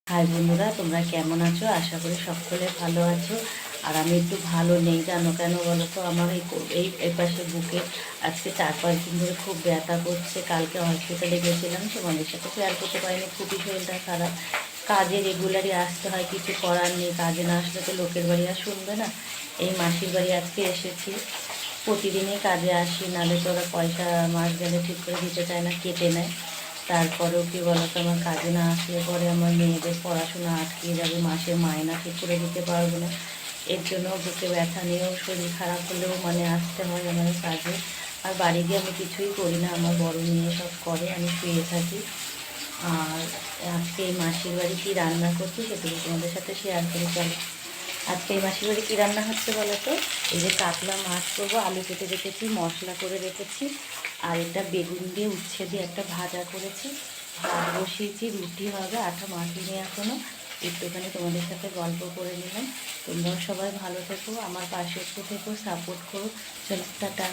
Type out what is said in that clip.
High বন্ধুরা, তোমরা কেমন আছো? আশা করি সকলে ভালো আছো। আর আমি একটু ভালো নেই, জানো কেন বলো তো? আমার এই পাশে বুকে আজকে 4-5 দিন ধরে খুব ব্যথা করছে। কালকে হসপিটালে গেছিলাম, তোমাদের সাথে শেয়ার করতে পারিনি, খুবই শরীরটা খারাপ। কাজে রেগুলারই আসতে হয়, কিছু করার নেই। কাজে না আসলে তো লোকের বাড়ি আর শুনবে না। এই মাসির বাড়ি আজকে এসেছি। প্রতিদিনই কাজে আসি, নাহলে তো ওরা পয়সা মাস গেলে ঠিক করে দিতে চায় না, কেটে নেয়। তারপরেও কী বলতো, আমার কাজে না আসলে পরে আমার মেয়েদের পড়াশোনা আটকে যাবে, মাসের মায়না ঠিক করে দিতে পারবো না। এর জন্য বুকে ব্যথা নিয়েও, শরীর খারাপ হলেও মানে আসতে হয় আমার কাজে। আর বাড়ি গিয়ে আমি কিছুই করি না, আমার বড় মেয়ে সব করে, আমি শুয়ে থাকি। আর আজকে এই মাসির বাড়ি কী রান্না করছি সেটুকু তোমাদের সাথে শেয়ার করে চলো। আজকে এই মাসির বাড়ি কী রান্না হচ্ছে বলো তো? এই যে কাতলা মাছ করবো, আলু কেটে রেখেছি, মশলা করে রেখেছি। আর এটা বেগুন দিয়ে উচ্ছে দিয়ে একটা ভাজা করেছি। ভাত বসিয়েছি, রুটি হবে, আটা মাখিনি এখনও। একটুখানি তোমাদের সাথে গল্প করে নিলাম। তোমরাও সবাই ভালো থেকো, আমার পাশে একটু থেকো, সাপোর্ট করো। চলো, টাটা।